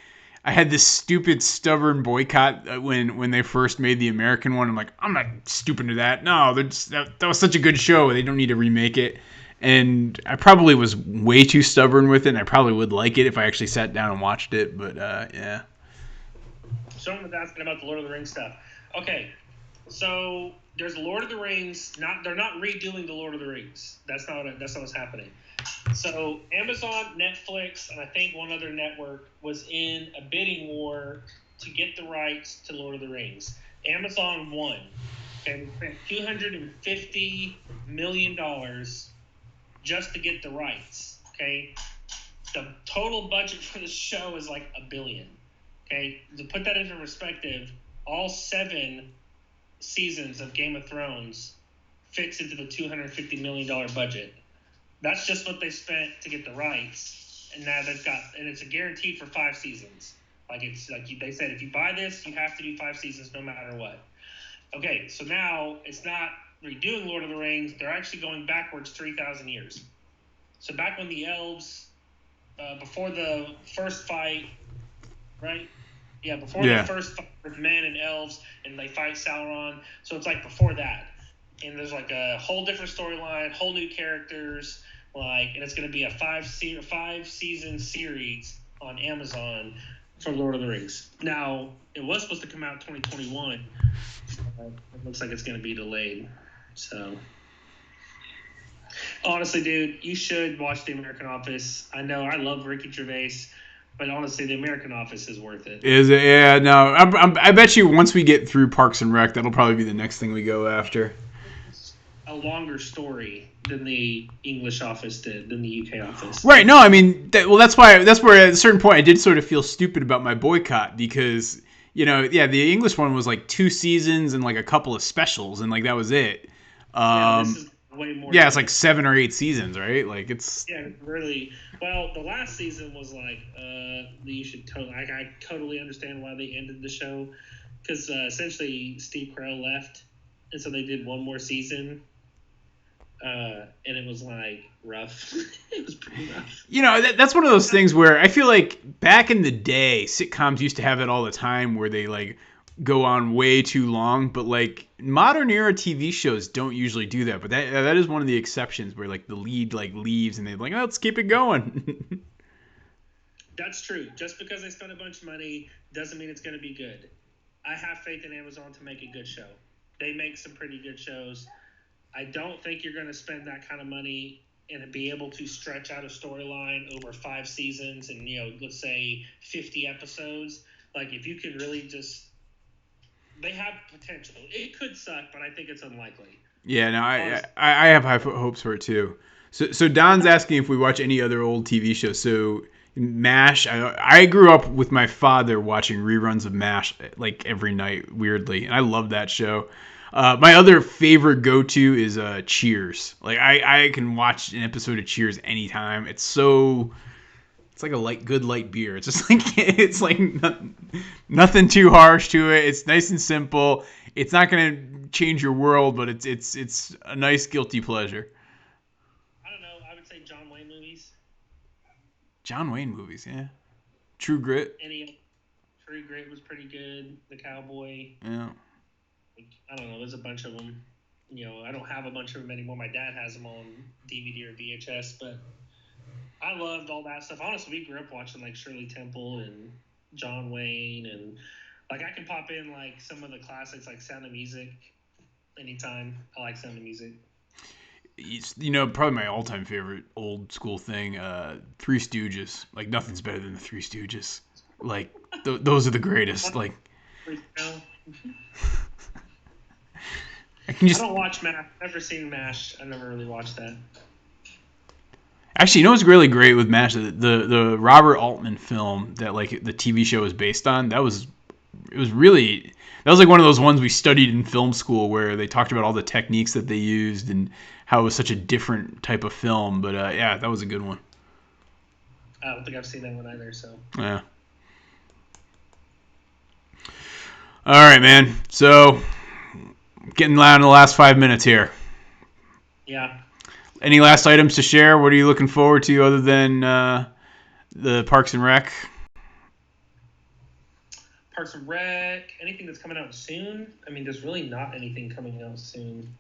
I had this stupid, stubborn boycott when they first made the American one. I'm like, I'm not stupid to that. No, that was such a good show. They don't need to remake it. And I probably was way too stubborn with it, and I probably would like it if I actually sat down and watched it. But, yeah. Someone was asking about the Lord of the Rings stuff. Okay, so there's Lord of the Rings. They're not redoing the Lord of the Rings. That's not what's happening. So Amazon, Netflix, and I think one other network was in a bidding war to get the rights to Lord of the Rings. Amazon won. And spent $250 million just to get the rights. Okay, the total budget for the show is like $1 billion. Okay, to put that into perspective, all 7 seasons of Game of Thrones fits into the $250 million budget. That's just what they spent to get the rights, and now it's a guarantee for 5 seasons. Like, it's like they said, if you buy this, you have to do 5 seasons no matter what. Okay, so now it's not redoing Lord of the Rings, they're actually going backwards 3,000 years. So back when the elves, before the first fight, right? Yeah, before the first fight with men and elves, and they fight Sauron. So it's like before that. And there's like a whole different storyline, whole new characters, and it's going to be a 5-season series on Amazon for Lord of the Rings. Now, it was supposed to come out in 2021. It looks like it's going to be delayed. So, honestly, dude, you should watch The American Office. I know I love Ricky Gervais, but honestly, The American Office is worth it. Is it? Yeah, no. I bet you once we get through Parks and Rec, that'll probably be the next thing we go after. A longer story than the English Office did, than the UK Office. Right. No, I mean, that's where at a certain point I did sort of feel stupid about my boycott because, the English one was like 2 seasons and like a couple of specials and like that was it. This is way more. Yeah, it's like 7 or 8 seasons, right? Like it's. Yeah, really. Well, the last season was like, you should totally. I totally understand why they ended the show because essentially Steve Carell left, and so they did one more season. And it was like rough. It was pretty rough. That's one of those things where I feel like back in the day, sitcoms used to have it all the time where they like go on way too long. But like modern era TV shows don't usually do that. But that is one of the exceptions where like the lead like leaves and they're like, let's keep it going. That's true. Just because they spend a bunch of money doesn't mean it's going to be good. I have faith in Amazon to make a good show. They make some pretty good shows. I don't think you're going to spend that kind of money and be able to stretch out a storyline over 5 seasons and, let's say 50 episodes. Like, if you can really just – they have potential. It could suck, but I think it's unlikely. Yeah, no, I have high hopes for it too. So Don's asking if we watch any other old TV shows. So MASH, I grew up with my father watching reruns of MASH like every night, weirdly, and I love that show. My other favorite go-to is Cheers. Like I can watch an episode of Cheers anytime. It's like a good light beer. It's just like nothing too harsh to it. It's nice and simple. It's not gonna change your world, but it's a nice guilty pleasure. I don't know. I would say John Wayne movies. John Wayne movies, yeah. True Grit. True Grit was pretty good. The Cowboy. Yeah. I don't know. There's a bunch of them. I don't have a bunch of them anymore. My dad has them on DVD or VHS, but I loved all that stuff. Honestly, we grew up watching like Shirley Temple and John Wayne, and like I can pop in like some of the classics like Sound of Music anytime. I like Sound of Music. Probably my all-time favorite old school thing, Three Stooges. Like nothing's better than the Three Stooges. Like those are the greatest. Like. I don't watch MASH. I've never seen MASH. I've never really watched that. Actually, what's really great with MASH? The Robert Altman film that like the TV show is based on. That was like one of those ones we studied in film school where they talked about all the techniques that they used and how it was such a different type of film. But yeah, that was a good one. I don't think I've seen that one either. So yeah. All right, man. So. Getting down to the last 5 minutes here. Yeah. Any last items to share? What are you looking forward to other than the Parks and Rec? Parks and Rec. Anything that's coming out soon? I mean, there's really not anything coming out soon.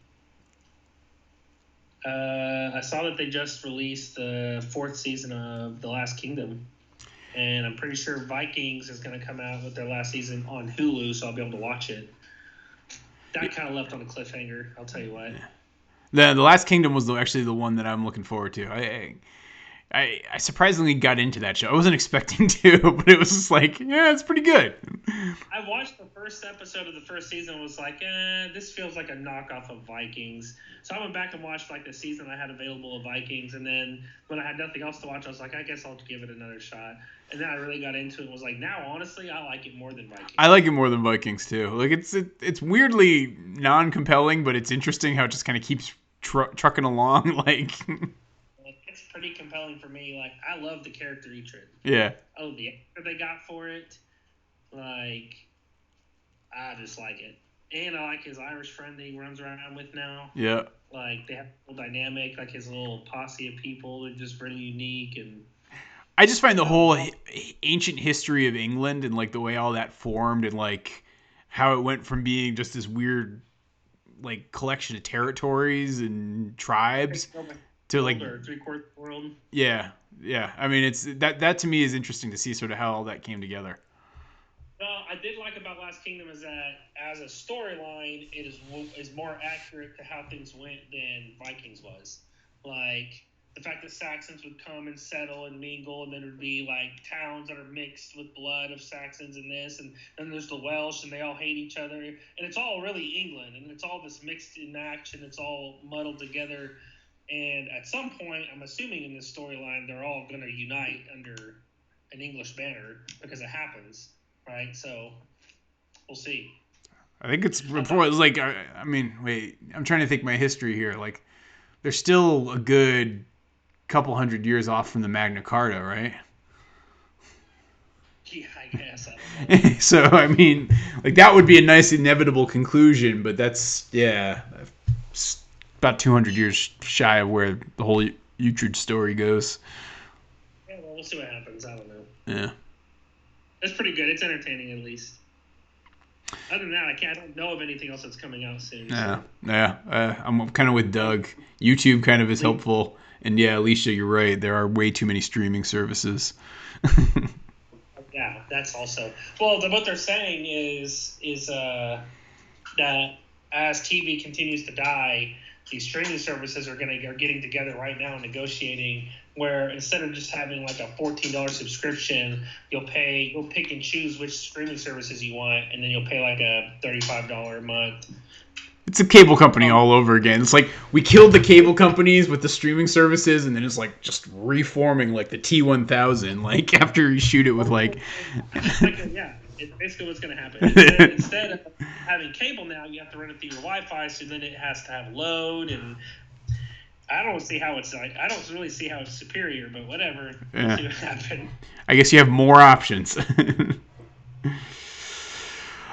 I saw that they just released the 4th season of The Last Kingdom. And I'm pretty sure Vikings is going to come out with their last season on Hulu, so I'll be able to watch it. That kind of left on a cliffhanger, I'll tell you what. The Last Kingdom was actually the one that I'm looking forward to. I surprisingly got into that show. I wasn't expecting to, but it was just like, yeah, it's pretty good. I watched the first episode of the first season and was like, this feels like a knockoff of Vikings. So I went back and watched like the season I had available of Vikings, and then when I had nothing else to watch, I was like, I guess I'll give it another shot. And then I really got into it and was like, now, honestly, I like it more than Vikings. I like it more than Vikings, too. Like, it's weirdly non-compelling, but it's interesting how it just kind of keeps trucking along. Like, it's pretty compelling for me. Like, I love the character Etred. Yeah. I love the actor they got for it. Like, I just like it. And I like his Irish friend that he runs around with now. Yeah. Like, they have a little dynamic, like his little posse of people. They're just really unique. And I just find the whole ancient history of England and, like, the way all that formed and, like, how it went from being just this weird, like, collection of territories and tribes to, like, three-quarters of the world. Yeah. I mean, it's that to me is interesting to see sort of how all that came together. Well, I did like about Last Kingdom is that as a storyline, it is more accurate to how things went than Vikings was. Like, the fact that Saxons would come and settle and mingle, and then there would be, like, towns that are mixed with blood of Saxons and this, and then there's the Welsh, and they all hate each other. And it's all really England, and it's all this mixed in match, and it's all muddled together. And at some point, I'm assuming in this storyline, they're all going to unite under an English banner because it happens. Right, so we'll see. I think it's before. It's like, I mean, wait. I'm trying to think my history here. Like, they're still a good couple hundred years off from the Magna Carta, right? Yeah, I guess. I don't know. So, I mean, like, that would be a nice inevitable conclusion, but that's about 200 years shy of where the whole Uhtred story goes. Yeah, well, we'll see what happens. I don't know. Yeah. It's pretty good. It's entertaining, at least. Other than that, I don't know of anything else that's coming out soon. I'm kind of with Doug. YouTube kind of is helpful, and yeah, Alicia, you're right. There are way too many streaming services. Yeah, that's also what they're saying is that as TV continues to die, these streaming services are getting together right now and negotiating. Where instead of just having like a $14 subscription, you'll pick and choose which streaming services you want, and then you'll pay like a $35 a month. It's a cable company all over again. It's like we killed the cable companies with the streaming services, and then it's like just reforming like the T1000. Like after you shoot it with like, yeah, it's basically what's going to happen. Instead of having cable now, you have to run it through your Wi-Fi, so then it has to have load and. I don't see how it's like. I don't really see how it's superior, but whatever. Yeah. We'll see what happens. I guess you have more options. All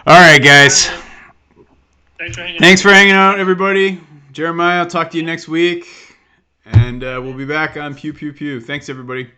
right, guys. Thanks for hanging out, everybody. Jeremiah, I'll talk to you next week, and we'll be back on Pew Pew Pew. Thanks, everybody.